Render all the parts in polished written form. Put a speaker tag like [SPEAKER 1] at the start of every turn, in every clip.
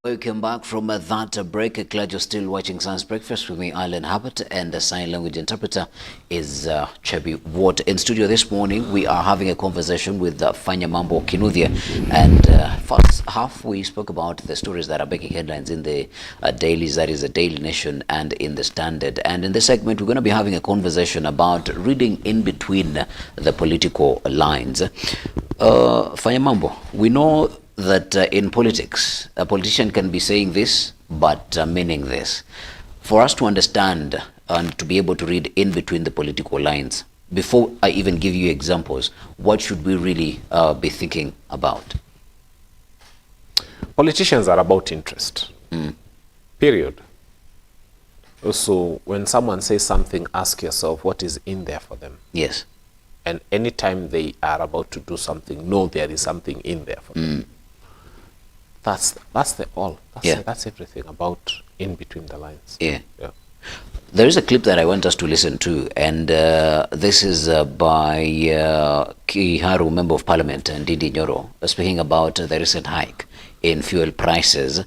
[SPEAKER 1] Welcome back from that break. Glad you're still watching Science Breakfast with me, Alan Hubbard, and the sign language interpreter is Chebi Ward. In studio this morning, we are having a conversation with Fanya Mambo Kinuthia, and first half we spoke about the stories that are making headlines in the dailies, that is the Daily Nation and in the Standard. And in this segment, we're going to be having a conversation about reading in between the political lines. Fanya Mambo, we know that in politics, a politician can be saying this, but meaning this. For us to understand and to be able to read in between the political lines, before I even give you examples, what should we really be thinking about?
[SPEAKER 2] Politicians are about interest, period. Also, when someone says something, ask yourself what is in there for them.
[SPEAKER 1] Yes.
[SPEAKER 2] And anytime they are about to do something, know there is something in there for them. That's the all. That's everything about in between the lines.
[SPEAKER 1] Yeah. There is a clip that I want us to listen to, and this is by Uhuru, Member of Parliament, and Ndindi Nyoro, speaking about the recent hike in fuel prices.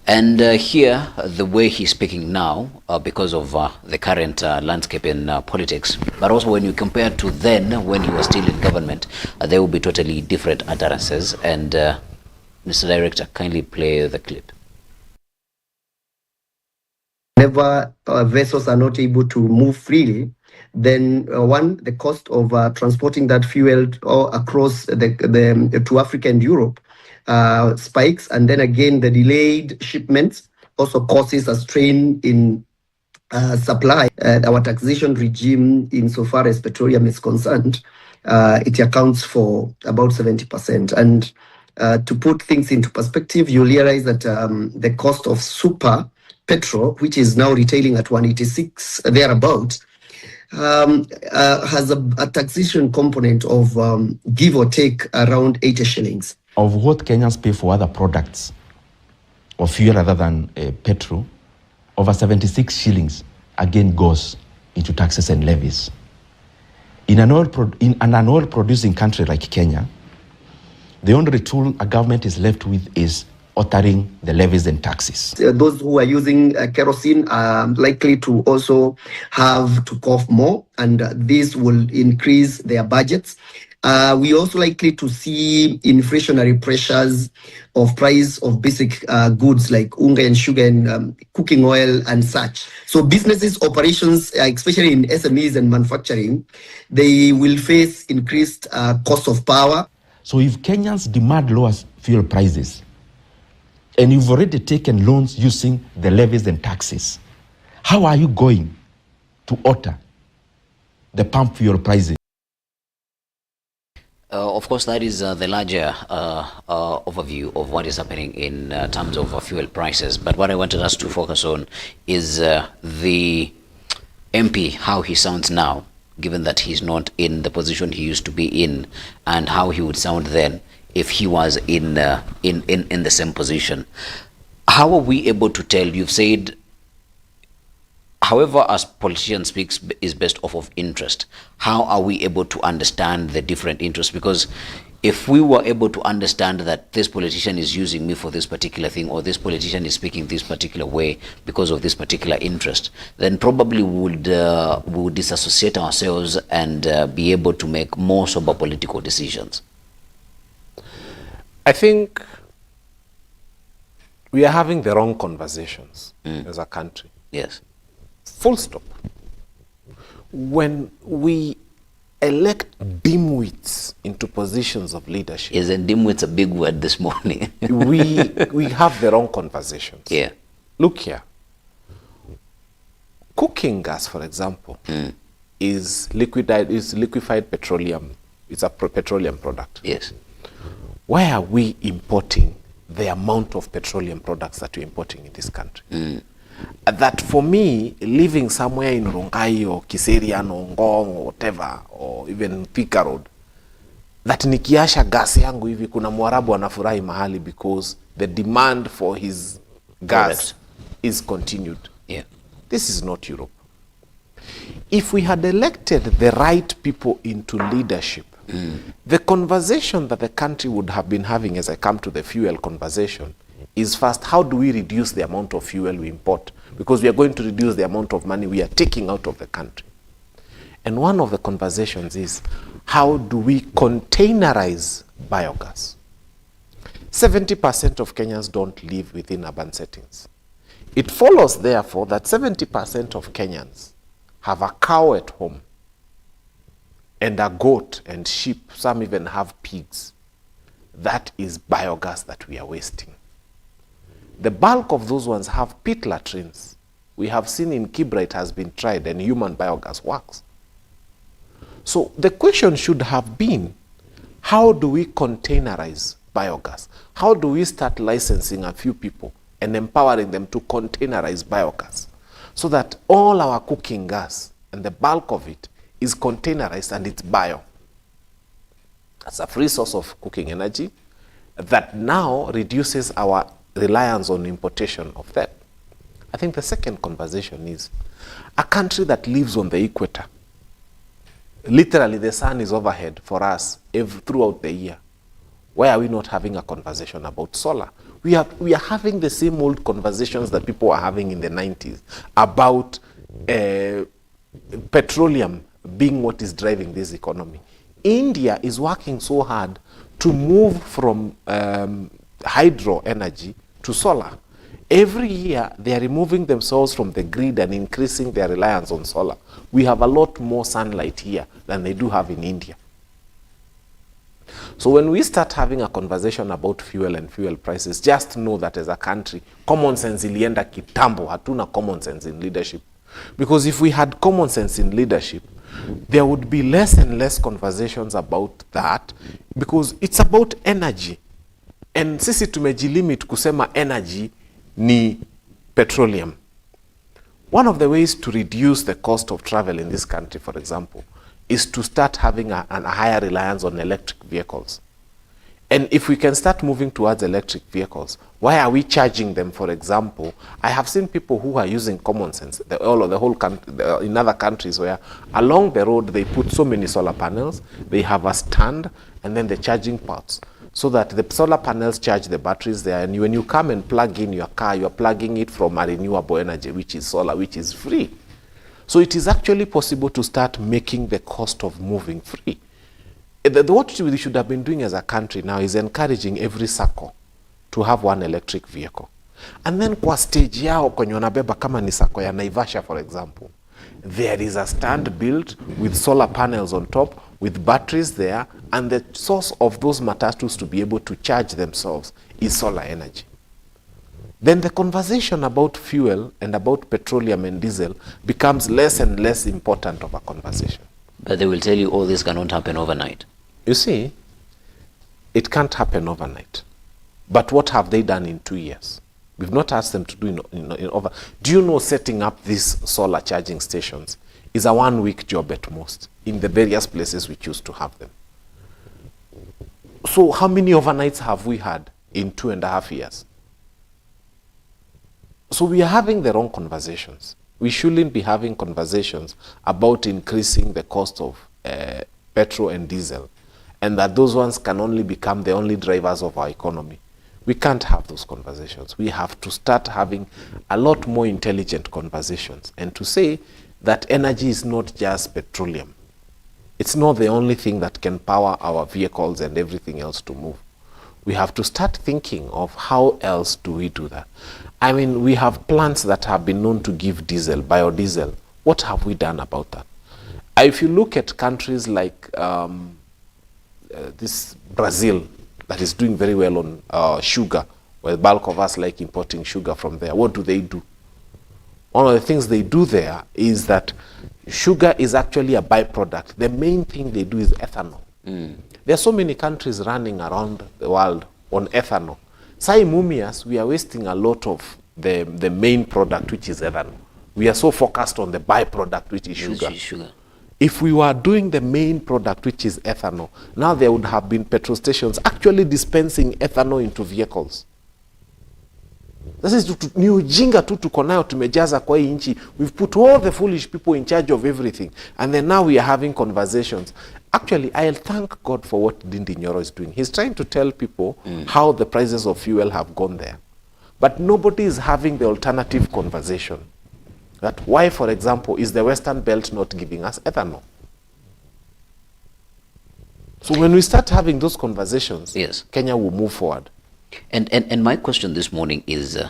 [SPEAKER 1] And here, the way he's speaking now, because of the current landscape in politics, but also when you compare to then, when he was still in government, there will be totally different utterances. And Mr. Director, kindly play the clip.
[SPEAKER 3] Whenever vessels are not able to move freely, then one, the cost of transporting that fuel across to Africa and Europe spikes, and then again the delayed shipments also causes a strain in supply. Our taxation regime, insofar as petroleum is concerned, it accounts for about 70%. And to put things into perspective, you realize that the cost of super petrol, which is now retailing at 186 thereabout, has a taxation component of give or take around 80 shillings.
[SPEAKER 4] Of what Kenyans pay for other products or fuel other than petrol, over 76 shillings again goes into taxes and levies. In an oil producing country like Kenya, the only tool a government is left with is altering the levies and taxes.
[SPEAKER 3] Those who are using kerosene are likely to also have to cough more, and this will increase their budgets. We also likely to see inflationary pressures of price of basic goods like unga and sugar and cooking oil and such. So businesses, operations, especially in SMEs and manufacturing, they will face increased cost of power.
[SPEAKER 4] So if Kenyans demand lower fuel prices, and you've already taken loans using the levies and taxes, how are you going to alter the pump fuel prices?
[SPEAKER 1] Of course, that is the larger overview of what is happening in terms of fuel prices. But what I wanted us to focus on is the MP, how he sounds now, given that he's not in the position he used to be in, and how he would sound then if he was in the same position. How are we able to tell? You've said, however, as politicians speaks is based off of interest. How are we able to understand the different interests? Because if we were able to understand that this politician is using me for this particular thing, or this politician is speaking this particular way because of this particular interest, then probably we would disassociate ourselves and be able to make more sober political decisions.
[SPEAKER 2] I think we are having the wrong conversations as a country.
[SPEAKER 1] Yes.
[SPEAKER 2] Full stop. When we elect dimwits into positions of leadership.
[SPEAKER 1] Isn't dimwits a big word this morning?
[SPEAKER 2] we have the wrong conversations.
[SPEAKER 1] Yeah.
[SPEAKER 2] Look here. Cooking gas, for example, is liquefied petroleum. It's a petroleum product.
[SPEAKER 1] Yes.
[SPEAKER 2] Why are we importing the amount of petroleum products that we're importing in this country? That for me, living somewhere in Rongai or Kiserian or Ngong or whatever, or even Thika Road, that nikiasha gas yangu hivi kuna Mwarabu anafurahi mahali because the demand for his gas is continued.
[SPEAKER 1] Yeah.
[SPEAKER 2] This is not Europe. If we had elected the right people into leadership, the conversation that the country would have been having, as I come to the fuel conversation, is first, how do we reduce the amount of fuel we import? Because we are going to reduce the amount of money we are taking out of the country. And one of the conversations is, how do we containerize biogas? 70% of Kenyans don't live within urban settings. It follows, therefore, that 70% of Kenyans have a cow at home and a goat and sheep. Some even have pigs. That is biogas that we are wasting. The bulk of those ones have pit latrines. We have seen in Kibra it has been tried and human biogas works. So the question should have been, how do we containerize biogas? How do we start licensing a few people and empowering them to containerize biogas so that all our cooking gas and the bulk of it is containerized and it's bio? That's a free source of cooking energy that now reduces our reliance on importation of that. I think the second conversation is a country that lives on the equator. Literally, the sun is overhead for us throughout the year. Why are we not having a conversation about solar? We are having the same old conversations that people were having in the 90s about petroleum being what is driving this economy. India is working so hard to move from hydro energy to solar. Every year, they are removing themselves from the grid and increasing their reliance on solar. We have a lot more sunlight here than they do have in India. So when we start having a conversation about fuel and fuel prices, just know that as a country, common sense ilienda kitambo, hatuna common sense in leadership. Because if we had common sense in leadership, there would be less and less conversations about that, because it's about energy. And sisi tumejilimit kusema energy ni petroleum. One of the ways to reduce the cost of travel in this country, for example, is to start having a higher reliance on electric vehicles. And if we can start moving towards electric vehicles, why are we charging them, for example? I have seen people who are using common sense, the whole country, in other countries, where along the road they put so many solar panels, they have a stand, and then the charging ports, so that the solar panels charge the batteries there, and when you come and plug in your car, you are plugging it from a renewable energy, which is solar, which is free. So it is actually possible to start making the cost of moving free. What we should have been doing as a country now is encouraging every circle to have one electric vehicle. And then kwa stage yao kwenye wanabeba kama ni sako ya Naivasha, for example, there is a stand built with solar panels on top, with batteries there, and the source of those matatus to be able to charge themselves is solar energy. Then the conversation about fuel and about petroleum and diesel becomes less and less important of a conversation.
[SPEAKER 1] But they will tell you all this cannot happen overnight.
[SPEAKER 2] You see, it can't happen overnight. But what have they done in 2 years? We've not asked them to do in over. Do you know setting up these solar charging stations is a 1-week job at most in the various places we choose to have them? So how many overnights have we had in 2.5 years? So we are having the wrong conversations. We shouldn't be having conversations about increasing the cost of petrol and diesel, and that those ones can only become the only drivers of our economy. We can't have those conversations. We have to start having a lot more intelligent conversations, and to say that energy is not just petroleum. It's not the only thing that can power our vehicles and everything else to move. We have to start thinking of how else do we do that. I mean, we have plants that have been known to give diesel, biodiesel. What have we done about that? If you look at countries like this Brazil, that is doing very well on sugar, where the bulk of us like importing sugar from there, what do they do? One of the things they do there is that sugar is actually a byproduct. The main thing they do is ethanol. There are so many countries running around the world on ethanol. Sai Mumias, we are wasting a lot of the main product, which is ethanol. We are so focused on the byproduct, which is sugar. If we were doing the main product, which is ethanol, now there would have been petrol stations actually dispensing ethanol into vehicles. This is ni ujinga tu tuko nayo tumejaza kwa hii nchi. We've put all the foolish people in charge of everything, and then now we are having conversations. Actually, I'll thank God for what Ndindi Nyoro is doing. He's trying to tell people how the prices of fuel have gone there. But nobody is having the alternative conversation. That why, for example, is the Western Belt not giving us ethanol? So when we start having those conversations,
[SPEAKER 1] yes,
[SPEAKER 2] Kenya will move forward.
[SPEAKER 1] And my question this morning is,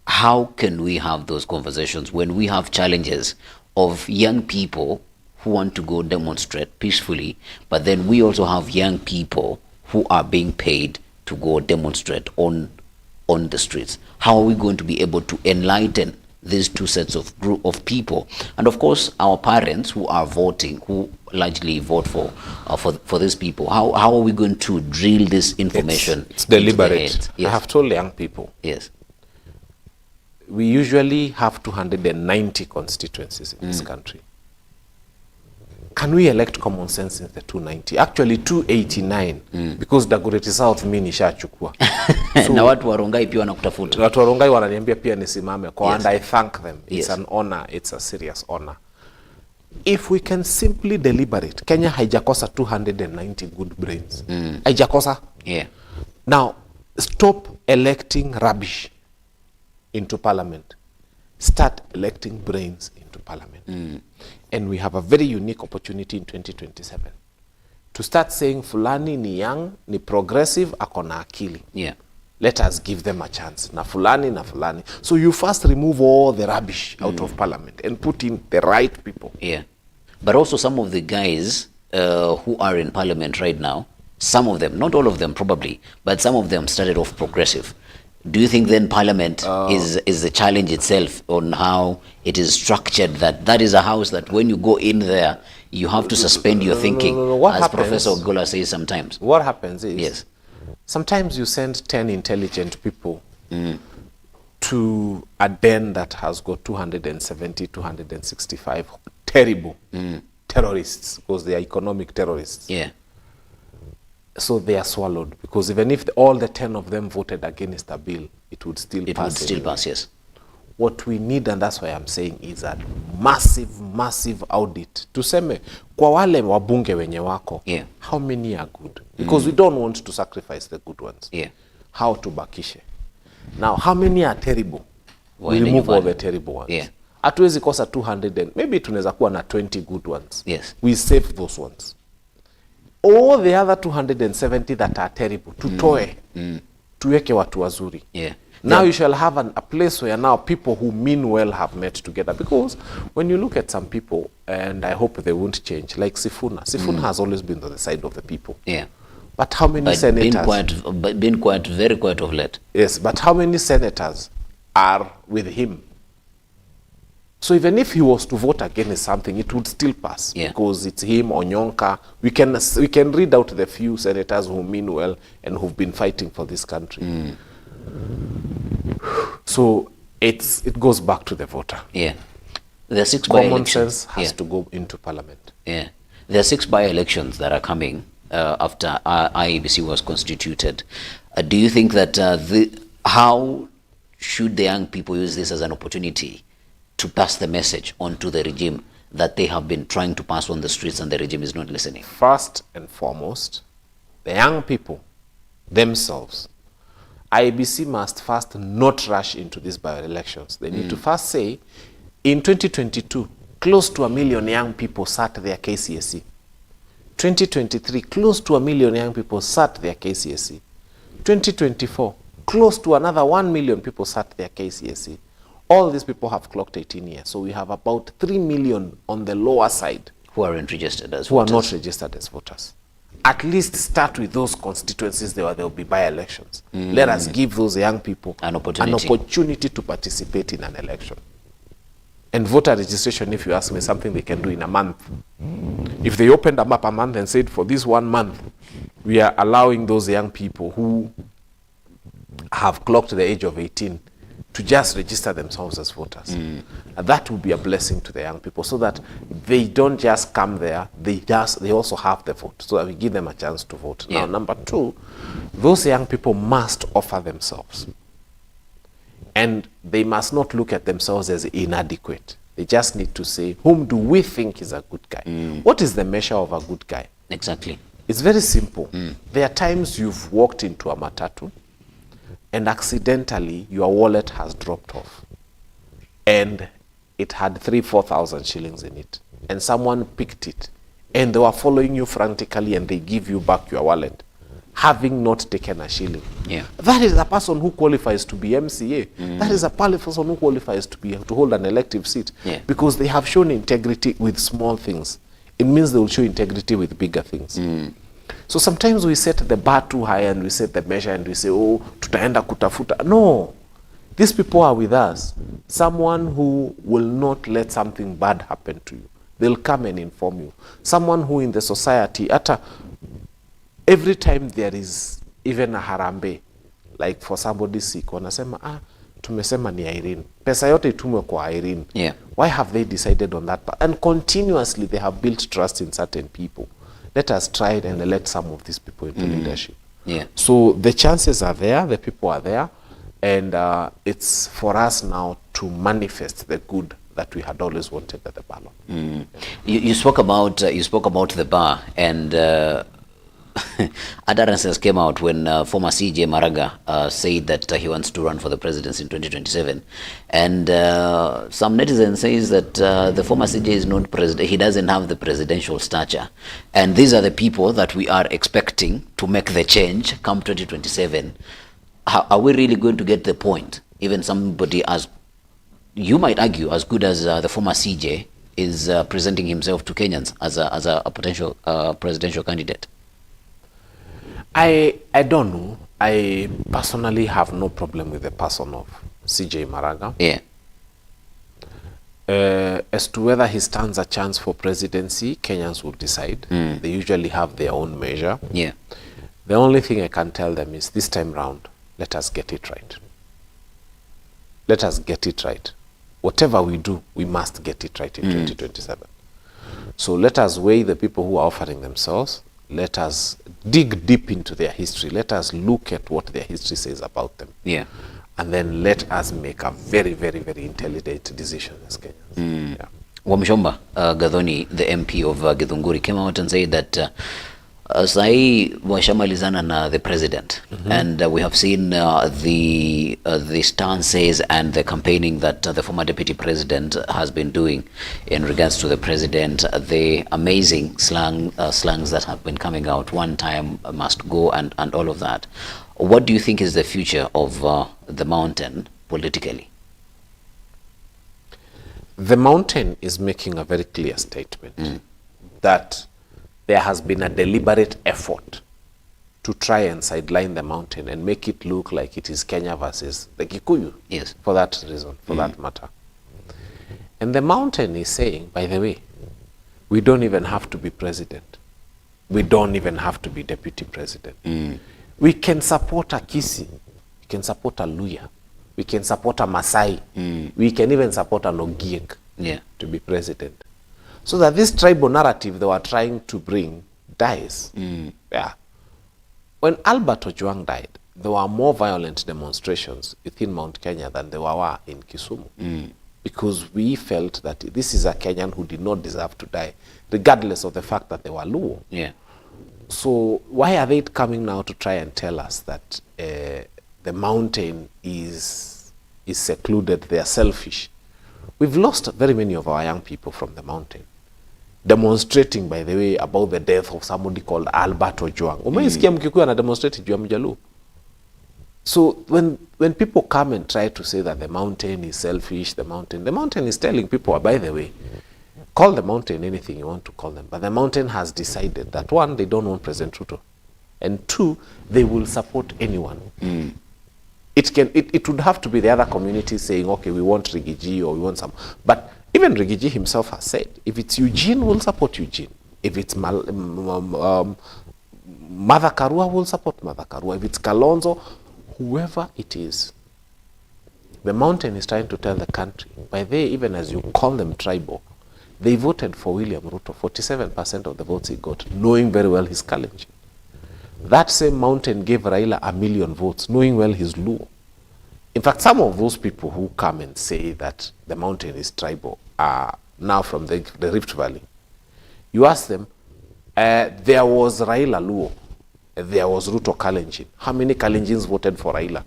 [SPEAKER 1] how can we have those conversations when we have challenges of young people who want to go demonstrate peacefully, but then we also have young people who are being paid to go demonstrate on the streets? How are we going to be able to enlighten these two sets of group of people? And of course, our parents who are voting, who largely vote for these people, how are we going to drill this information?
[SPEAKER 2] It's deliberate.
[SPEAKER 1] Yes.
[SPEAKER 2] I have told young people.
[SPEAKER 1] Yes.
[SPEAKER 2] We usually have 290 constituencies in this country. Can we elect common sense in the 290? Actually 289, because Dagoretti South mimi nishachukua.
[SPEAKER 1] So, na watu wa Rongai pia wanakutafuta.
[SPEAKER 2] Watu wa Rongai wananiambia pia nisimame kwa,
[SPEAKER 1] yes,
[SPEAKER 2] and I thank them. It's
[SPEAKER 1] yes,
[SPEAKER 2] an honor, it's a serious honor. If we can simply deliberate, Kenya haijakosa 290 good brains. Haijakosa.
[SPEAKER 1] Yeah.
[SPEAKER 2] Now, stop electing rubbish into parliament. Start electing brains into parliament. And we have a very unique opportunity in 2027 to start saying fulani ni young, ni progressive, ako na akili.
[SPEAKER 1] Yeah.
[SPEAKER 2] Let us give them a chance. Na fulani, na fulani. So you first remove all the rubbish out of parliament and put in the right people.
[SPEAKER 1] Yeah. But also some of the guys who are in parliament right now, some of them, not all of them probably, but some of them started off progressive. Do you think then parliament is the challenge itself on how it is structured, that is a house that when you go in there, you have to suspend your thinking,
[SPEAKER 2] What
[SPEAKER 1] as
[SPEAKER 2] happens,
[SPEAKER 1] Professor Ogola says sometimes?
[SPEAKER 2] What happens is,
[SPEAKER 1] yes,
[SPEAKER 2] sometimes you send 10 intelligent people to a den that has got 270, 265 terrible terrorists, because they are economic terrorists.
[SPEAKER 1] yeah,
[SPEAKER 2] So they are swallowed, because even if all the 10 of them voted against a bill, it would still pass.
[SPEAKER 1] it would still
[SPEAKER 2] anyway.
[SPEAKER 1] pass, yes.
[SPEAKER 2] What we need, and that's why I'm saying, is a massive audit. Tuseme, kwa wale wabunge wenye wako,
[SPEAKER 1] yeah,
[SPEAKER 2] how many are good? Because we don't want to sacrifice the good ones.
[SPEAKER 1] Yeah.
[SPEAKER 2] How to bakishe. Now, how many are terrible? We
[SPEAKER 1] Waende
[SPEAKER 2] remove all
[SPEAKER 1] nyumbani.
[SPEAKER 2] the terrible ones.
[SPEAKER 1] Yeah.
[SPEAKER 2] Hatuwezi kosa 200 and maybe tunaweza kuwa na 20 good ones.
[SPEAKER 1] Yes.
[SPEAKER 2] We save those ones. All the other 270 that are terrible, tutoe, tuweke watu wazuri.
[SPEAKER 1] Yeah.
[SPEAKER 2] Now you shall have a place where now people who mean well have met together. Because when you look at some people, and I hope they won't change, like Sifuna has always been on the side of the people.
[SPEAKER 1] Yeah.
[SPEAKER 2] But how many
[SPEAKER 1] But
[SPEAKER 2] senators?
[SPEAKER 1] been quite, very quiet of late.
[SPEAKER 2] Yes, but how many senators are with him? So even if he was to vote against something, it would still pass.
[SPEAKER 1] Yeah.
[SPEAKER 2] Because it's him or Nyonka. We can read out the few senators who mean well and who've been fighting for this country. So it goes back to the voter.
[SPEAKER 1] Yeah. There are 6
[SPEAKER 2] Common
[SPEAKER 1] by-elections.
[SPEAKER 2] sense has to go into parliament.
[SPEAKER 1] Yeah. There are 6 by-elections that are coming after IEBC was constituted. Do you think that how should the young people use this as an opportunity to pass the message on to the regime that they have been trying to pass on the streets and the regime is not listening?
[SPEAKER 2] First and foremost, the young people themselves, IEBC must first not rush into these by-elections. They need to first say, in 2022, close to 1 million young people sat their KCSE. 2023, close to 1 million young people sat their KCSE. 2024, close to another 1 million people sat their KCSE. All these people have clocked 18 years. So we have about 3 million on the lower side
[SPEAKER 1] Who aren't registered as
[SPEAKER 2] who
[SPEAKER 1] voters.
[SPEAKER 2] are not registered as voters. At least start with those constituencies where there will be by-elections. Let us give those young people
[SPEAKER 1] An opportunity
[SPEAKER 2] to participate in an election. And voter registration, if you ask me, something they can do in a month. If they opened them up a month and said, for this 1 month, we are allowing those young people who have clocked the age of 18 to just register themselves as voters. And that will be a blessing to the young people, so that they don't just come there, they also have the vote, so that we give them a chance to vote.
[SPEAKER 1] Yeah.
[SPEAKER 2] Now, number 2, those young people must offer themselves. And they must not look at themselves as inadequate. They just need to say, whom do we think is a good guy? What is the measure of a good guy?
[SPEAKER 1] Exactly.
[SPEAKER 2] It's very simple. There are times you've walked into a matatu, and accidentally your wallet has dropped off and it had 3,000-4,000 shillings in it, and someone picked it and they were following you frantically and they give you back your wallet, having not taken a shilling.
[SPEAKER 1] Yeah.
[SPEAKER 2] That is a person who qualifies to be MCA. That is a person who qualifies to hold an elective seat.
[SPEAKER 1] Yeah.
[SPEAKER 2] Because they have shown integrity with small things. It means they will show integrity with bigger things. So sometimes we set the bar too high and we set the measure and we say, oh, tutaenda kutafuta. No. These people are with us. Someone who will not let something bad happen to you. They'll come and inform you. Someone who in the society, every time there is even a harambe, like for somebody sick, wanasema, tumesema ni Irene. Pesa yote itumwe kwa Irene.
[SPEAKER 1] Yeah.
[SPEAKER 2] Why have they decided on that? And continuously they have built trust in certain people. Let us try and elect some of these people into leadership.
[SPEAKER 1] Yeah.
[SPEAKER 2] So the chances are there, the people are there, and it's for us now to manifest the good that we had always wanted at the ballot.
[SPEAKER 1] You spoke about the bar, and utterances came out when former CJ Maraga said that he wants to run for the presidency in 2027, and some netizens says that the former CJ is not president. He doesn't have the presidential stature, and these are the people that we are expecting to make the change come 2027. Are we really going to get the point? Even somebody, as you might argue, as good as the former CJ is presenting himself to Kenyans as a potential presidential candidate.
[SPEAKER 2] I don't know. I personally have no problem with the person of CJ Maraga.
[SPEAKER 1] Yeah.
[SPEAKER 2] As to whether he stands a chance for presidency, Kenyans will decide. They usually have their own measure.
[SPEAKER 1] Yeah.
[SPEAKER 2] The only thing I can tell them is this time round, let us get it right. Let us get it right. Whatever we do, we must get it right in 2027. So let us weigh the people who are offering themselves. Let us dig deep into their history. Let us look at what their history says about them.
[SPEAKER 1] Yeah.
[SPEAKER 2] And then let us make a very, very, very intelligent decision as Kenyans. Yeah.
[SPEAKER 1] Wamshomba Gathoni, the MP of Githunguri, came out and said that Sai washamalizana na the president, and we have seen the stances and the campaigning that the former deputy president has been doing in regards to the president, the amazing slangs that have been coming out, one time must go, and all of that. What do you think is the future of the mountain politically?
[SPEAKER 2] The mountain is making a very clear statement that there has been a deliberate effort to try and sideline the mountain and make it look like it is Kenya versus the Kikuyu.
[SPEAKER 1] Yes.
[SPEAKER 2] For that reason, for that matter. And the mountain is saying, by the way, we don't even have to be president. We don't even have to be deputy president. We can support a Kisi. We can support a Luya. We can support a Masai. We can even support an Ogiek to be president. So that this tribal narrative they were trying to bring dies. Yeah. When Albert Ojwang died, there were more violent demonstrations within Mount Kenya than there were in Kisumu. Because we felt that this is a Kenyan who did not deserve to die, regardless of the fact that they were Luo.
[SPEAKER 1] Yeah.
[SPEAKER 2] So why are they coming now to try and tell us that the mountain is secluded, they are selfish? We've lost very many of our young people from the mountain, demonstrating, by the way, about the death of somebody called Albert Ojwang. Umeisikia Mkikuyu ana demonstrate juu ya Mjaluo. So when people come and try to say that the mountain is selfish, the mountain is telling people, by the way, call the mountain anything you want to call them, but the mountain has decided that, one, they don't want President Ruto, and two, they will support anyone. It would have to be the other communities saying, okay, we want Rigiji or we want some, but even Rigiji himself has said, if it's Eugene, we'll support Eugene. If it's Mother Karua, we'll support Mother Karua. If it's Kalonzo, whoever it is, the mountain is trying to tell the country, by the way, even as you call them tribal, they voted for William Ruto, 47% of the votes he got, knowing very well he's Kalenjin. That same mountain gave Raila 1 million votes, knowing well he's Luo. In fact, some of those people who come and say that the mountain is tribal are now from the Rift Valley. You ask them, there was Raila Luo, there was Ruto Kalenjin. How many Kalenjins voted for Raila?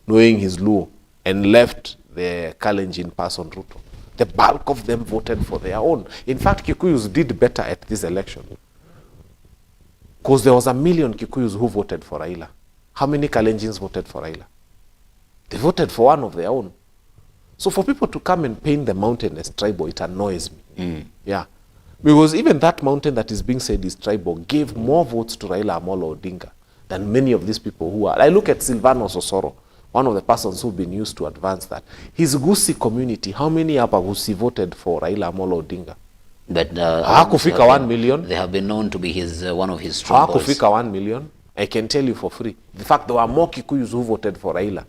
[SPEAKER 2] knowing his Luo, and left the Kalenjin person Ruto. The bulk of them voted for their own. In fact, Kikuyus did better at this election, because there was 1 million Kikuyus who voted for Raila. How many Kalenjins voted for Raila? They voted for one of their own. So for people to come and paint the mountain as tribal, it annoys me. Yeah. Because even that mountain that is being said is tribal gave more votes to Raila Amolo Odinga than many of these people who are. I look at Silvanos Osoro, one of the persons who've been used to advance that. His Gusii community, how many Upper Gusii voted for Raila Amolo Odinga?
[SPEAKER 1] But
[SPEAKER 2] Hakufika 1 million.
[SPEAKER 1] They have been known to be his one of his strong boys.
[SPEAKER 2] Hakufika 1 million. I can tell you for free. In fact, there were more Kikuyus who voted for Raila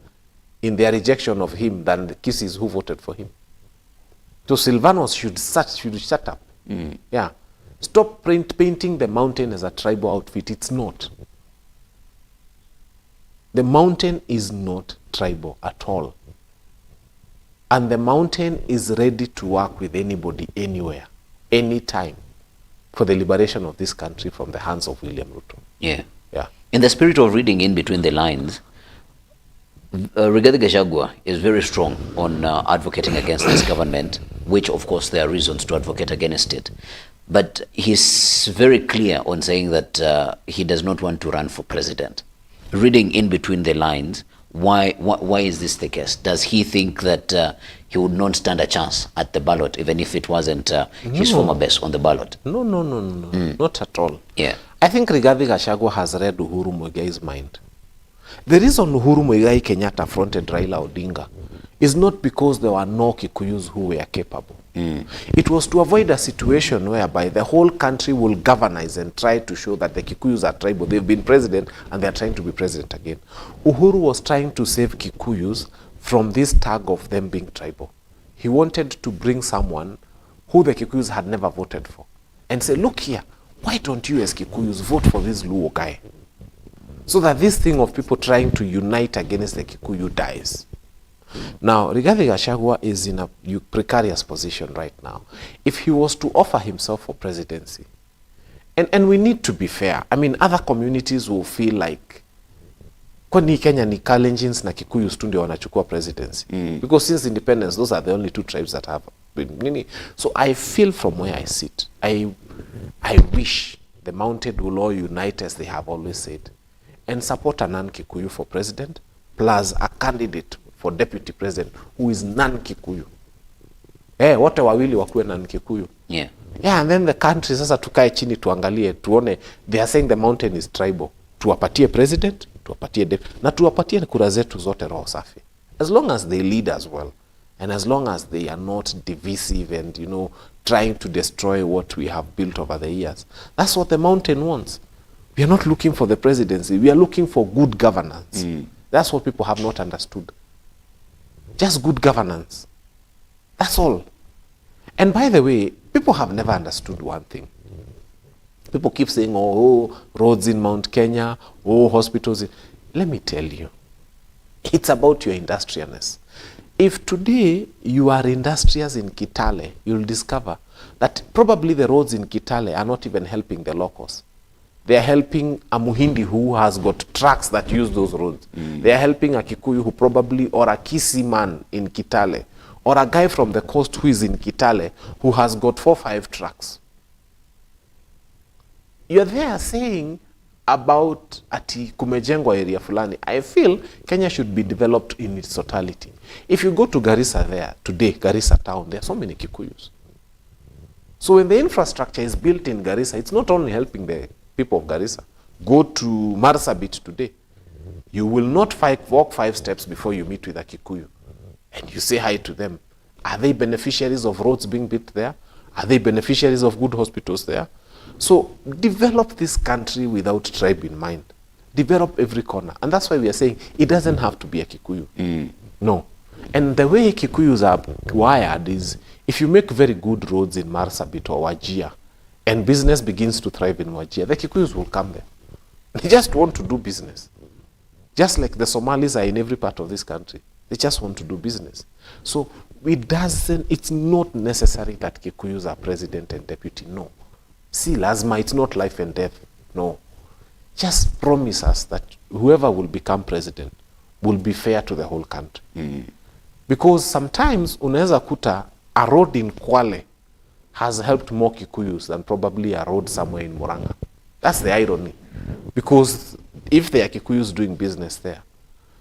[SPEAKER 2] in their rejection of him than the Kisis who voted for him. So Silvanos should shut up. Yeah. Stop painting the mountain as a tribal outfit. It's not. The mountain is not tribal at all. And the mountain is ready to work with anybody, anywhere, anytime, for the liberation of this country from the hands of William Ruto.
[SPEAKER 1] Yeah.
[SPEAKER 2] Yeah.
[SPEAKER 1] In the spirit of reading in between the lines, Rigathi Gachagua is very strong on advocating against this government, which of course there are reasons to advocate against it. But he's very clear on saying that he does not want to run for president. Reading in between the lines, why is this the case? Does he think that he would not stand a chance at the ballot, even if it wasn't his former base on the ballot?
[SPEAKER 2] No, not at all.
[SPEAKER 1] Yeah.
[SPEAKER 2] I think Rigathi Gachagua has read Uhuru Muigai's mind. The reason Uhuru Muigai Kenyatta fronted Raila Odinga is not because there were no Kikuyus who were capable. It was to avoid a situation whereby the whole country will galvanize and try to show that the Kikuyus are tribal. They've been president and they're trying to be president again. Uhuru was trying to save Kikuyus from this tag of them being tribal. He wanted to bring someone who the Kikuyus had never voted for and say, look here, why don't you as Kikuyus vote for this Luo guy? So that this thing of people trying to unite against the Kikuyu dies. Now, Rigathi Gachagua is in a precarious position right now. If he was to offer himself for presidency, and we need to be fair, I mean, other communities will feel like, kwani Kenya ni Kalenjins na Kikuyus tu ndio wanachukua presidency. Because since independence, those are the only two tribes that have been. So I feel from where I sit, I wish the mountain will all unite as they have always said, and support a non-Kikuyu for president, plus a candidate for deputy president who is non-Kikuyu. Wote wawili wakuwe non-Kikuyu.
[SPEAKER 1] Yeah.
[SPEAKER 2] Yeah, and then the country sasa tukae chini tuangalie, tuone, they are saying the mountain is tribal. Tuwapatie president, tuwapatie deputy, na tuwapatie kura zetu zote roho safi. As long as they lead as well, and as long as they are not divisive and, trying to destroy what we have built over the years. That's what the mountain wants. We are not looking for the presidency. We are looking for good governance. That's what people have not understood. Just good governance. That's all. And by the way, people have never understood one thing. People keep saying, oh, roads in Mount Kenya, oh, hospitals. Let me tell you, it's about your industriousness. If today you are industrious in Kitale, you'll discover that probably the roads in Kitale are not even helping the locals. They are helping a Muhindi who has got trucks that use those roads. They are helping a Kikuyu who probably, or a Kisii man in Kitale, or a guy from the coast who is in Kitale who has got 4 or 5 trucks. You're there saying about ati kumejengwa area fulani. I feel Kenya should be developed in its totality. If you go to Garissa there today, Garissa town, there are so many Kikuyus. So when the infrastructure is built in Garissa, it's not only helping the people of Garissa. Go to Marsabit today. You will not walk 5 steps before you meet with a Kikuyu. And you say hi to them. Are they beneficiaries of roads being built there? Are they beneficiaries of good hospitals there? So develop this country without tribe in mind. Develop every corner. And that's why we are saying it doesn't have to be a Kikuyu. No. And the way Kikuyus are wired is, if you make very good roads in Marsabit or Wajir, and business begins to thrive in Wajir, the Kikuyus will come there. They just want to do business. Just like the Somalis are in every part of this country. They just want to do business. So it's not necessary that Kikuyus are president and deputy. No. See, Lazma, it's not life and death. No. Just promise us that whoever will become president will be fair to the whole country. Because sometimes unaweza kuta a road in Kwale has helped more Kikuyus than probably a road somewhere in Murang'a. That's the irony. Because if there are Kikuyus doing business there,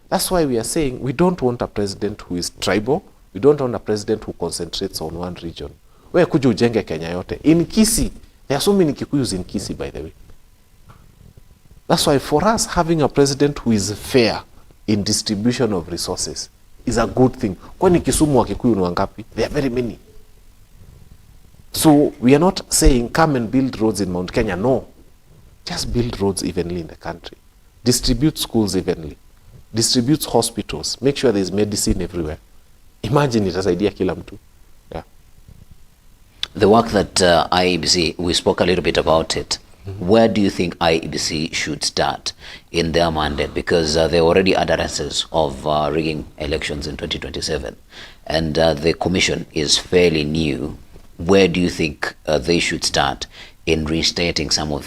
[SPEAKER 2] that's why we are saying we don't want a president who is tribal. We don't want a president who concentrates on one region. Where kuja ujenge Kenya yote. In Kisii, there are so many Kikuyus in Kisii, by the way. That's why for us, having a president who is fair in distribution of resources is a good thing. Kwani Kisumu wa Kikuyu ni wangapi? There are very many. So we are not saying come and build roads in Mount Kenya. No. Just build roads evenly in the country. Distribute schools evenly. Distribute hospitals. Make sure there is medicine everywhere. Imagine itasaidia kila mtu. Yeah.
[SPEAKER 1] The work that IEBC, we spoke a little bit about it. Where do you think IEBC should start in their mandate? Because there are already utterances of rigging elections in 2027, and the commission is fairly new. Where do you think they should start in restating some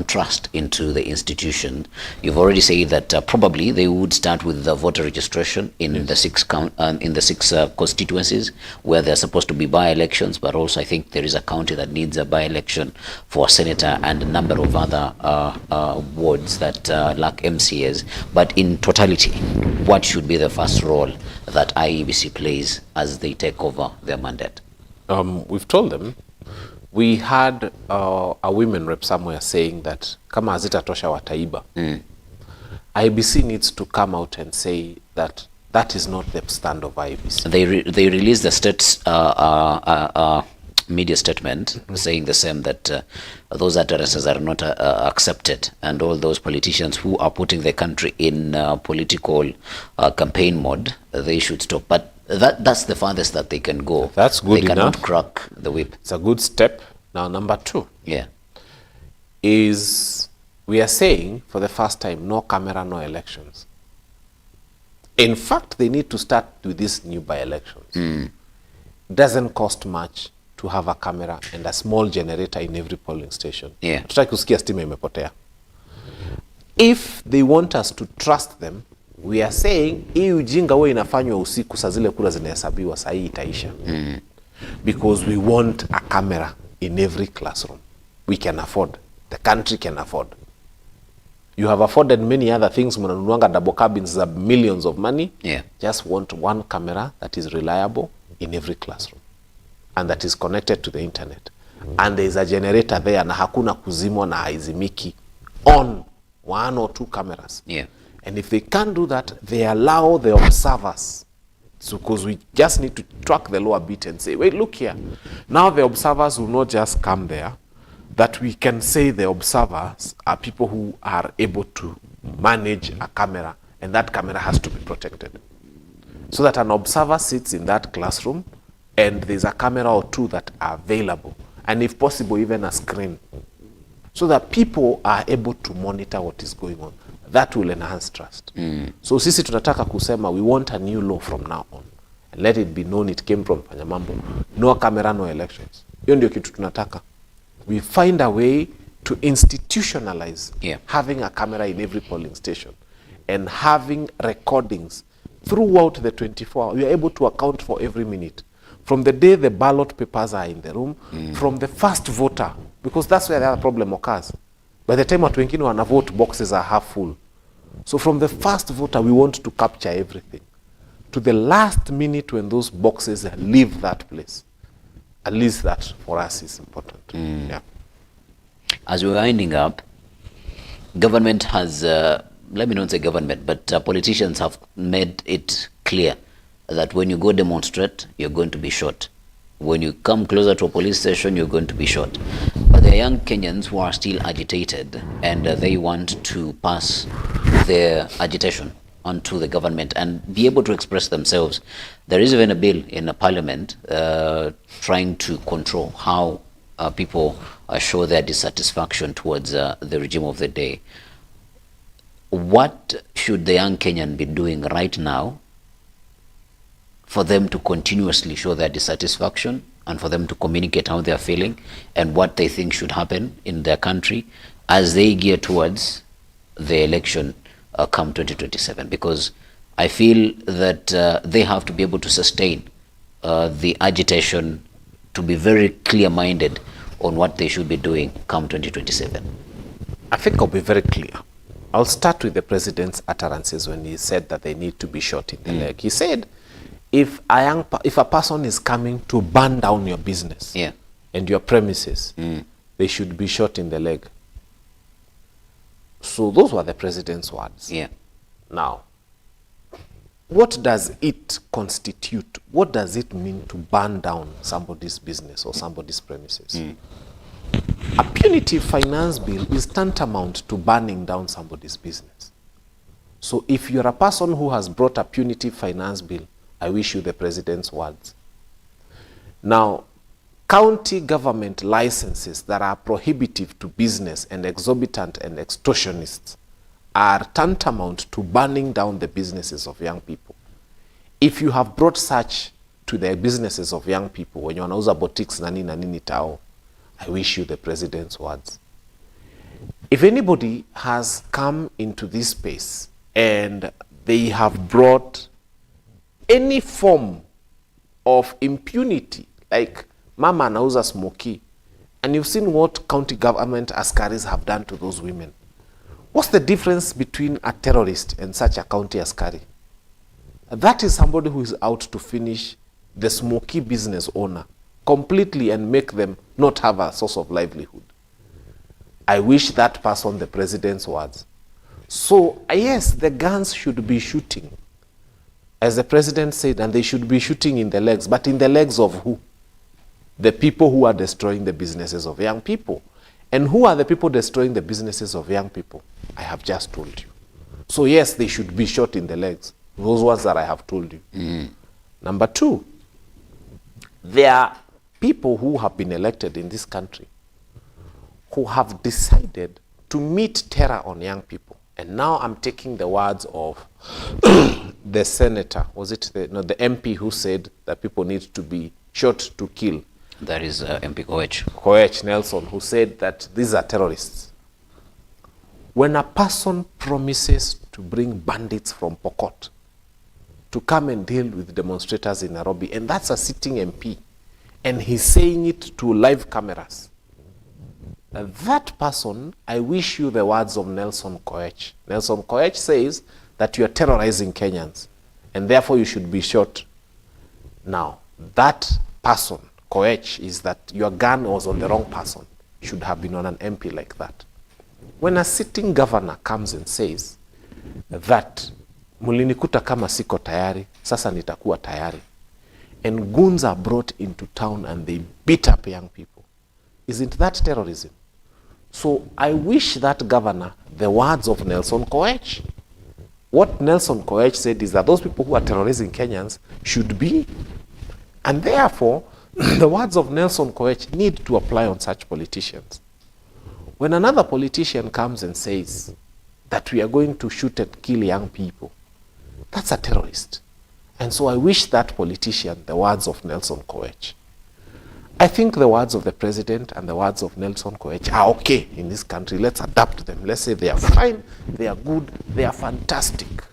[SPEAKER 1] trust into the institution? You've already said that probably they would start with the voter registration in the six constituencies where they're supposed to be by-elections, but also I think there is a county that needs a by-election for a senator and a number of other wards that lack MCAs. But in totality, what should be the first role that IEBC plays as they take over their mandate?
[SPEAKER 2] We've told them. We had a women rep somewhere saying that kama hazitatosha wataiba. IEBC needs to come out and say that that is not the stand of IEBC.
[SPEAKER 1] They released the state's media statement saying the same, that those utterances are not accepted, and all those politicians who are putting the country in political campaign mode, they should stop. But that's the farthest that they can go.
[SPEAKER 2] That's good
[SPEAKER 1] enough. They cannot
[SPEAKER 2] enough.
[SPEAKER 1] crack the whip.
[SPEAKER 2] It's a good step. Now, number two is we are saying for the first time, no camera, no elections. In fact, they need to start with these new by-elections. It doesn't cost much to have a camera and a small generator in every polling station. Tutaki kusikia stima imepotea. If they want us to trust them, we are saying hii ujinga huwa inafanywa usiku saa zile kura zinahesabiwa, saa hii itaisha. Because we want a camera in every classroom. We can afford. The country can afford. You have afforded many other things. Mnanunuanga double cabins za millions of money. Just want one camera that is reliable in every classroom and that is connected to the internet. And there is a generator there na hakuna kuzimwa na haizimiki on 1 or 2 cameras. And if they can't do that, they allow the observers. So, because we just need to track the law a bit and say, wait, look here. Now the observers will not just come there. That we can say the observers are people who are able to manage a camera, and that camera has to be protected. So that an observer sits in that classroom and there's a camera or 2 that are available. And if possible, even a screen. So that people are able to monitor what is going on. That will enhance trust. So sisi tunataka kusema we want a new law from now on. And let it be known it came from Panyamambo. No camera, no elections. Hiyo ndio kitu tunataka. We find a way to institutionalize having a camera in every polling station and having recordings throughout the 24 hours. We are able to account for every minute. From the day the ballot papers are in the room, from the first voter, because that's where the other problem occurs. By the time watu wengine wana vote, boxes are half full. So from the first voter, we want to capture everything. To the last minute when those boxes leave that place. At least that for us is important.
[SPEAKER 1] As we're winding up, government has, let me not say government, but politicians have made it clear that when you go demonstrate, you're going to be shot. When you come closer to a police station, you're going to be shot. But there are young Kenyans who are still agitated, and they want to pass their agitation onto the government and be able to express themselves. There is even a bill in the parliament trying to control how people show their dissatisfaction towards the regime of the day. What should the young Kenyan be doing right now for them to continuously show their dissatisfaction and for them to communicate how they are feeling and what they think should happen in their country as they gear towards the election 2027? come 2027? Because I feel that they have to be able to sustain the agitation, to be very clear-minded on what they should be doing come 2027.
[SPEAKER 2] I think I'll be very clear. I'll start with the president's utterances when he said that they need to be shot in the leg. He said, if a person is coming to burn down your business and your premises, they should be shot in the leg. So those were the president's words.
[SPEAKER 1] Yeah.
[SPEAKER 2] Now, what does it constitute? What does it mean to burn down somebody's business or somebody's premises? A punitive finance bill is tantamount to burning down somebody's business. So if you're a person who has brought a punitive finance bill, I wish you the president's words. Now, county government licenses that are prohibitive to business and exorbitant and extortionists are tantamount to burning down the businesses of young people. If you have brought such to the businesses of young people, when you wanauza boutiques na nini tao, I wish you the president's words. If anybody has come into this space and they have brought any form of impunity, like mama anauza smoky, and you've seen what county government askaris have done to those women, what's the difference between a terrorist and such a county askari? That is somebody who is out to finish the smoky business owner completely and make them not have a source of livelihood. I wish that person the president's words. So, yes, the guns should be shooting, as the president said, and they should be shooting in the legs. But in the legs of who? The people who are destroying the businesses of young people. And who are the people destroying the businesses of young people? I have just told you. So yes, they should be shot in the legs. Those ones that I have told you. Number two, there are people who have been elected in this country who have decided to meet terror on young people. And now I'm taking the words of the senator, was it the MP who said that people need to be shot to kill.
[SPEAKER 1] That is MP Koech.
[SPEAKER 2] Koech Nelson, who said that these are terrorists. When a person promises to bring bandits from Pokot to come and deal with demonstrators in Nairobi, and that's a sitting MP, and he's saying it to live cameras, that person, I wish you the words of Nelson Koech. Nelson Koech says that you are terrorizing Kenyans, and therefore you should be shot. Now, that person, Koech, is that your gun was on the wrong person. You should have been on an MP like that. When a sitting governor comes and says that mulinikuta kama siko tayari, sasa nitakuwa tayari, and goons are brought into town and they beat up young people, isn't that terrorism? So I wish that governor the words of Nelson Koech. What Nelson Koech said is that those people who are terrorizing Kenyans should be, and therefore the words of Nelson Koech need to apply on such politicians. When another politician comes and says that we are going to shoot and kill young people, that's a terrorist. And so I wish that politician the words of Nelson Koech. I think the words of the president and the words of Nelson Koech are okay in this country. Let's adapt them. Let's say they are fine, they are good, they are fantastic.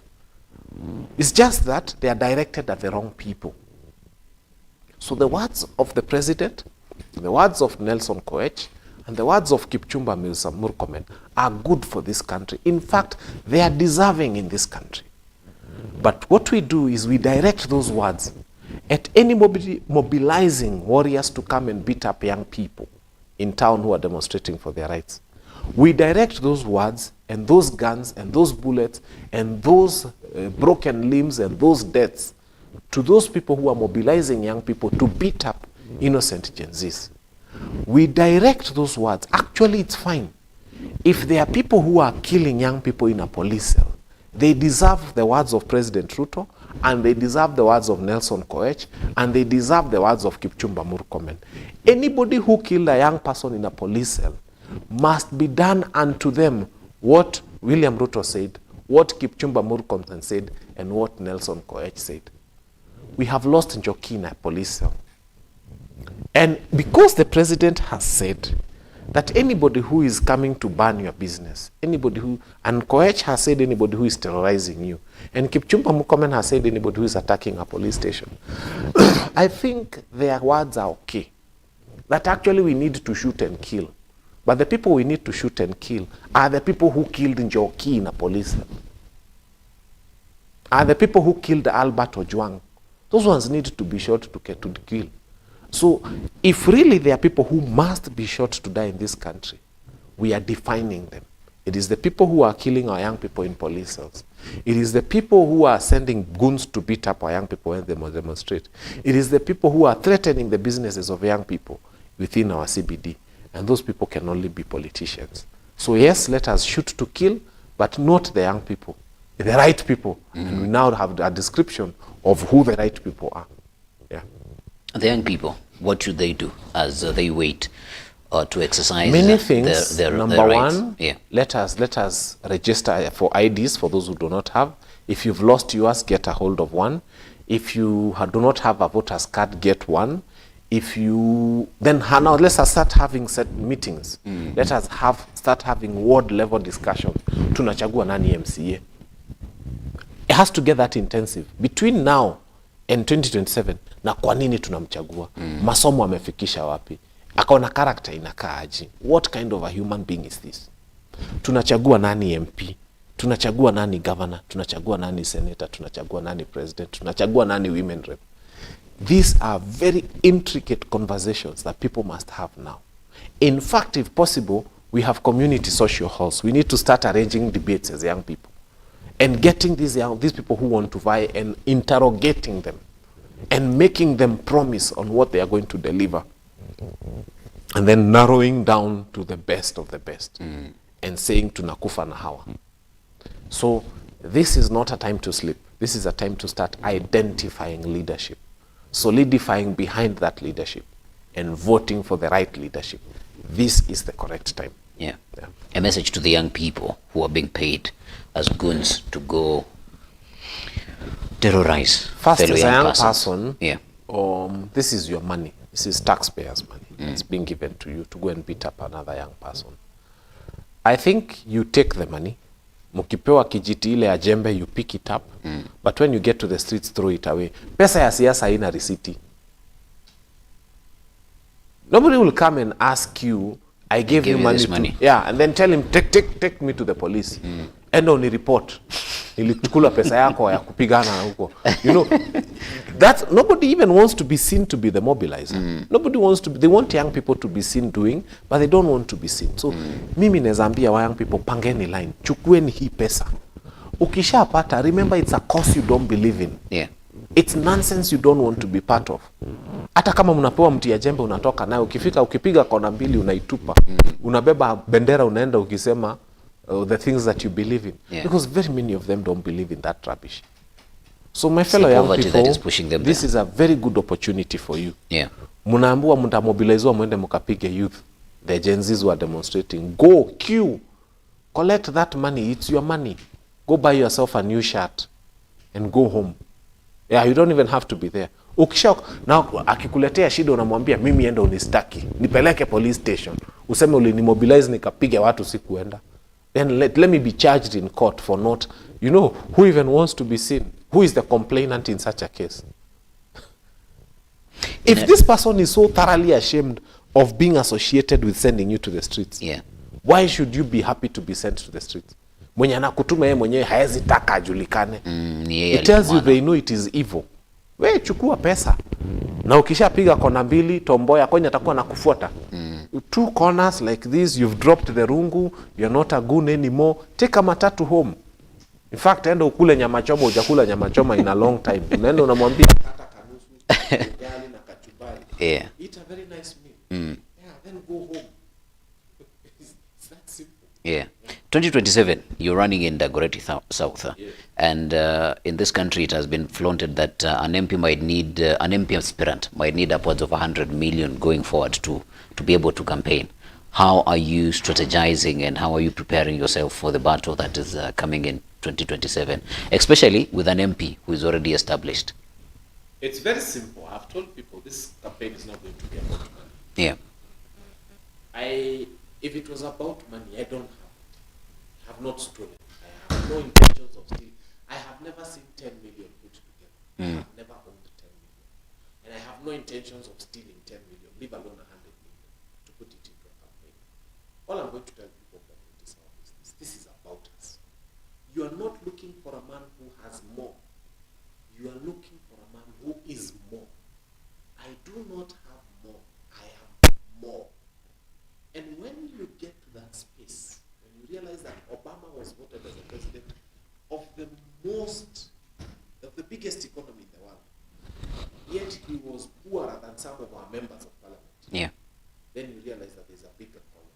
[SPEAKER 2] It's just that they are directed at the wrong people. So the words of the president, the words of Nelson Koech, and the words of Kipchumba Murkomen are good for this country. In fact, they are deserving in this country. But what we do is we direct those words at anybody mobilizing warriors to come and beat up young people in town who are demonstrating for their rights. We direct those words and those guns and those bullets and those broken limbs and those deaths to those people who are mobilizing young people to beat up innocent Gen Zs. We direct those words. Actually, it's fine. If there are people who are killing young people in a police cell, they deserve the words of President Ruto, and they deserve the words of Nelson Koech, and they deserve the words of Kipchumba Murkomen. Anybody who killed a young person in a police cell must be done unto them what William Ruto said, what Kipchumba Murkomen said, and what Nelson Koech said. We have lost Njoki in a police cell. And because the president has said that anybody who is coming to ban your business, anybody who, and Koech has said anybody who is terrorizing you, and Kipchumba Murkomen has said anybody who is attacking a police station. I think their words are okay. That actually we need to shoot and kill. But the people we need to shoot and kill are the people who killed Njoki in a police. Are the people who killed Albert Ojwang. Those ones need to be shot to kill. So if really there are people who must be shot to die in this country, we are defining them. It is the people who are killing our young people in police cells. It is the people who are sending goons to beat up our young people when they demonstrate. It is the people who are threatening the businesses of young people within our CBD. And those people can only be politicians. So yes, let us shoot to kill, but not the young people, the right people. And we now have a description of who the right people are. Yeah.
[SPEAKER 1] The young people, what should they do as they wait to exercise
[SPEAKER 2] many things?
[SPEAKER 1] Their
[SPEAKER 2] Number
[SPEAKER 1] rights?
[SPEAKER 2] one,
[SPEAKER 1] Yeah.
[SPEAKER 2] let us register for IDs for those who do not have. If you've lost yours, get a hold of one. If you do not have a voter's card, get one. If you then now let's start having set meetings. Let us start having ward level discussions. Tunachagua nani MCA. It has to get that intensive between now and 2027. Na kwa nini tunamchagua? Masomo amefikisha wapi? Akaona character inakaaje? What kind of a human being is this? Tunachagua nani MP? Tunachagua nani governor? Tunachagua nani senator? Tunachagua nani president? Tunachagua nani women rep? These are very intricate conversations that people must have now. In fact, if possible, we have community social halls. We need to start arranging debates as young people and getting these people who want to vie and interrogating them and making them promise on what they are going to deliver. And then narrowing down to the best of the best and saying tunakufa na hawa. So this is not a time to sleep. This is a time to start identifying leadership, solidifying behind that leadership and voting for the right leadership. This is the correct time.
[SPEAKER 1] Yeah. A message to the young people who are being paid as goons to go terrorize
[SPEAKER 2] First,
[SPEAKER 1] fellow
[SPEAKER 2] as a young
[SPEAKER 1] persons.
[SPEAKER 2] person,
[SPEAKER 1] Yeah.
[SPEAKER 2] this is your money. This is taxpayers' money. It's being given to you to go and beat up another young person. I think you take the money. Mukipewa kijiti ile ya jembe, you pick it up. But when you get to the streets, throw it away. Pesa ya siasa haina risiti. Nobody will come and ask you, I gave you money. Yeah, and then tell him, take me to the police. Endo ni report. Nilikula pesa yako ya kupigana huko. You know, that nobody even wants to be seen to be the mobilizer. Nobody wants to be, they want young people to be seen doing, but they don't want to be seen. So mimi nezambia wa young people, pangeni line, chukueni hii pesa. Ukishapata, remember it's a cause you don't believe in.
[SPEAKER 1] Yeah.
[SPEAKER 2] It's nonsense you don't want to be part of. Hata kama mnapewa mti ya jembe unatoka nayo, ukipiga kona mbili unaitupa. Unabeba bendera unaenda ukisema the things that you believe in.
[SPEAKER 1] Yeah.
[SPEAKER 2] Because very many of them don't believe in that rubbish. So my fellow young people,
[SPEAKER 1] that is pushing them
[SPEAKER 2] this
[SPEAKER 1] there.
[SPEAKER 2] is a very good opportunity for you.
[SPEAKER 1] Yeah.
[SPEAKER 2] Munaambiwa mtamobilizwa mwende mkapige youth. The Gen Zs who are demonstrating. Go, queue. Collect that money. It's your money. Go buy yourself a new shirt and go home. Yeah, you don't even have to be there. Ukisha na akikuletea shida unamwambia mimi enda unistaki. Nipeleke police station. Useme ulinimobilize nikapiga watu sikuenda. Then let me be charged in court for not, you know, who even wants to be seen? Who is the complainant in such a case? If this person is so thoroughly ashamed of being associated with sending you to the streets,
[SPEAKER 1] Yeah.
[SPEAKER 2] why should you be happy to be sent to the streets? Mwenye anakutuma yeye mwenyewe haezi taka ajulikane. It tells you they know it is evil. We chukua pesa. Na ukishapiga kona mbili, tomboya kwenye atakuwa nakufuata. 2 corners like this, you've dropped the rungu, you're not a goon anymore. Take a matatu home. In fact, enda ukule nyama choma, hujakula nyama choma in a long time. Unaenda unamwambia kata kanusu, ugali na kachumbari.
[SPEAKER 1] Yeah.
[SPEAKER 2] Eat a very nice meal. Yeah, then go home. It's that simple.
[SPEAKER 1] Yeah. 2027, you're running in Dagoretti South. And in this country, it has been flaunted that an MP might need, an MP aspirant might need upwards of 100 million going forward to be able to campaign. How are you strategizing and how are you preparing yourself for the battle that is coming in 2027, especially with an MP who is already established?
[SPEAKER 2] It's very simple. I've told people this campaign is not going to be about money.
[SPEAKER 1] Yeah.
[SPEAKER 2] If it was about money, I don't have it. I have not stolen. I have no intentions of stealing. I have never seen 10 million put together. I have never owned 10 million. And I have no intentions of stealing 10 million, leave alone 100 million, to put it into a campaign. All I'm going to tell people about this is this is about us. You are not looking for a man who has more. You are looking for a man who is more. I do not have more. I am more. And when you get to that space, when you realize that Obama was voted as the president of the biggest economy in the world, yet he was poorer than some of our members of parliament.
[SPEAKER 1] Yeah.
[SPEAKER 2] Then you realize that there's a bigger problem.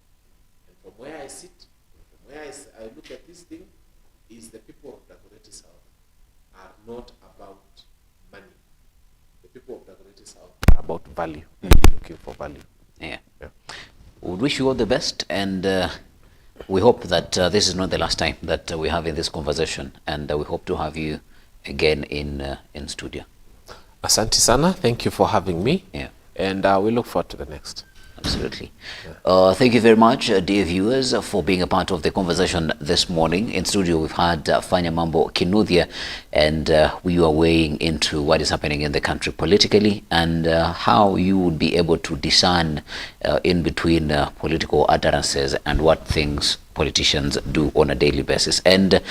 [SPEAKER 2] And from where I sit, from where I look at this thing, is the people of Dagoretti South are not about money. The people of Dagoretti South are about value. Looking for value.
[SPEAKER 1] Yeah. We wish you all the best, and we hope that this is not the last time that we're having this conversation, and we hope to have you again in studio.
[SPEAKER 2] Asante sana. Thank you for having me.
[SPEAKER 1] Yeah.
[SPEAKER 2] And we look forward to the next.
[SPEAKER 1] Absolutely. Thank you very much, dear viewers, for being a part of the conversation this morning. In studio, we've had Fanya Mambo Kinuthia, and we are weighing into what is happening in the country politically and how you would be able to discern in between political utterances and what things politicians do on a daily basis. And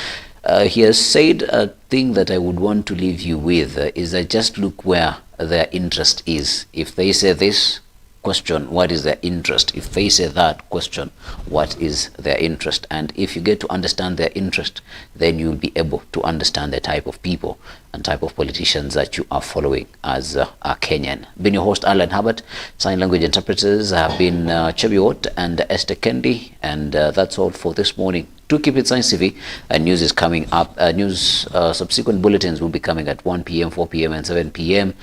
[SPEAKER 1] he has said a thing that I would want to leave you with is just look where their interest is. If they say this, question what is their interest. If they say that, question what is their interest. And if you get to understand their interest, then you'll be able to understand the type of people and type of politicians that you are following as a Kenyan. Been your host, Alan Herbert. Sign language interpreters have been Chebiot and Esther Kendi, and that's all for this morning. Do keep it Science TV. News is coming up. Subsequent bulletins will be coming at 1 p.m., 4 p.m. and 7 p.m.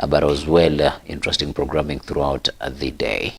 [SPEAKER 1] But as well, interesting programming throughout the day.